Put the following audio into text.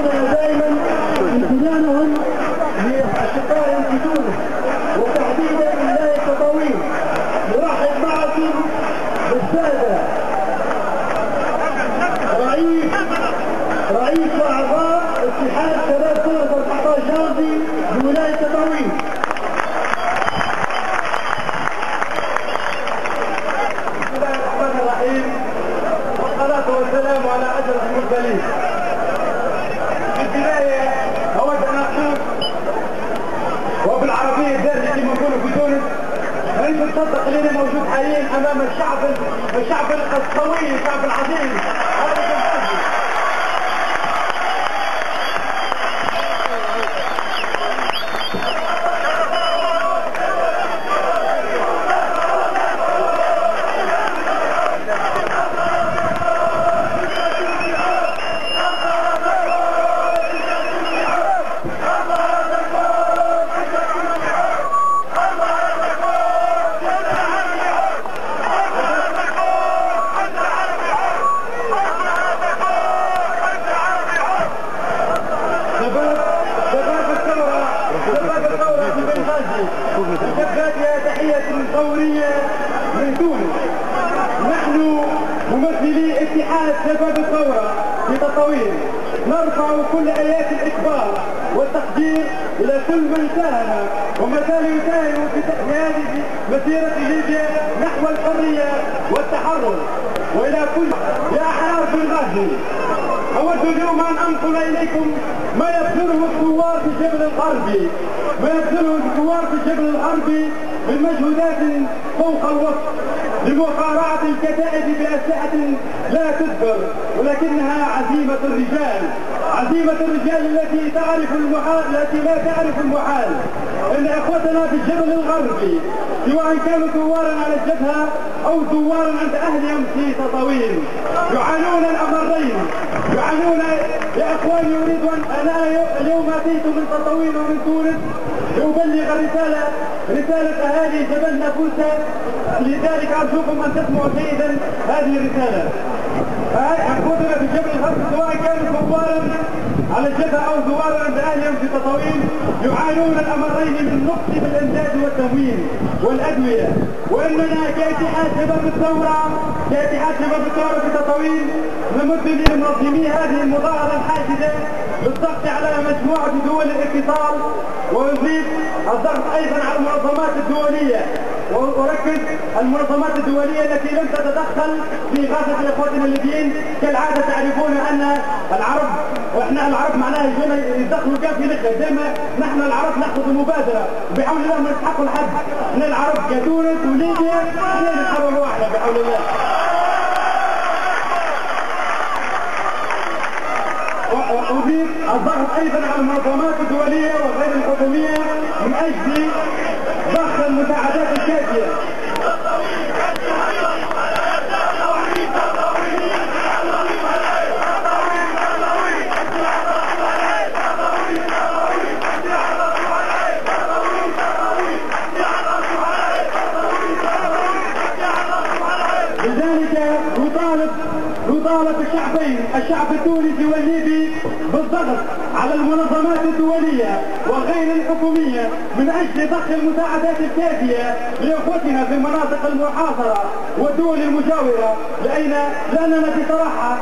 دائما امتنانهم لاشقائهم في تونس وتحديدا ولايه تطاوين. نرحب معكم بالساده رئيس واعضاء اتحاد شباب ثوره 14 جانفي بولايه تطاوين. بسم الله الرحمن الرحيم والصلاه والسلام على اشرف المرسلين. في البدايه اود ان اقول وبالعربيه الدارجه كما نقولوا في تونس، لن تصدق اننا موجود حاليا امام الشعب القوي، الشعب العظيم. شباب تحية ثورية من تونس. نحن ممثلي اتحاد شباب الثورة في تطاوين نرفع كل آيات الإكبار والتقدير إلى كل من ساهم وما زال يساهم في هذه مسيرة ليبيا نحو الحرية والتحرر، وإلى كل يا أحرار في الغازي. أود اليوم أن أنقل إليكم ما يبذله الثوار في الجبل الغربي، من مجهودات فوق الوصف لمقارعة الكتائب بأسلحة لا تذكر، ولكنها عزيمة الرجال التي لا تعرف المحال. إن إخوتنا في الجبل الغربي سواء كانوا ثوارا على الجبهة أو ثوارا عند أهلهم في تطاوين يعانون الأمرين. يا إخواني، أريد أنا اليوم أتيت من تطاوين ومن تونس لأبلغ رسالة أهالي جبل نابلسا، لذلك أرجوكم أن تسمعوا جيدا هذه الرسالة. أخوتنا في الجبل الغربي سواء كانوا ثوارا على الجبهة أو ثوارا عند أهلهم في تطاوين يعانون الأمرين من نقص بالإنتاج والتموين والأدوية. وإننا كاتحاد شباب الثورة في تطاوين نمد لمنظمي هذه المظاهرة الحاشدة بالضغط على مجموعة دول الاتصال، ونزيد الضغط أيضا على المنظمات الدولية، وأركز المنظمات الدولية التي لم تتدخل في إغاثة إخوتنا الليبيين. كالعادة تعرفون أن العرب، وإحنا العرب معناها يجون يدخلوا كان في نخبة، زي ما نحن العرب نأخذ المبادرة بحول الله ما نسحقوا الحد. احنا العرب كتونس وليبيا اثنين الحرب واحدة بحول الله. وأضيف الضغط أيضا على المنظمات الدولية وغير الحكومية من أجل ضخ المساعدات الكافية. لذلك نطالب الشعبين، الشعب التونسي والليبي، بالضغط على المنظمات الدولية وغير الحكومية من أجل ضخ المساعدات الكافية لإخوتنا في المناطق المحاصرة والدول المجاورة، لأننا بصراحة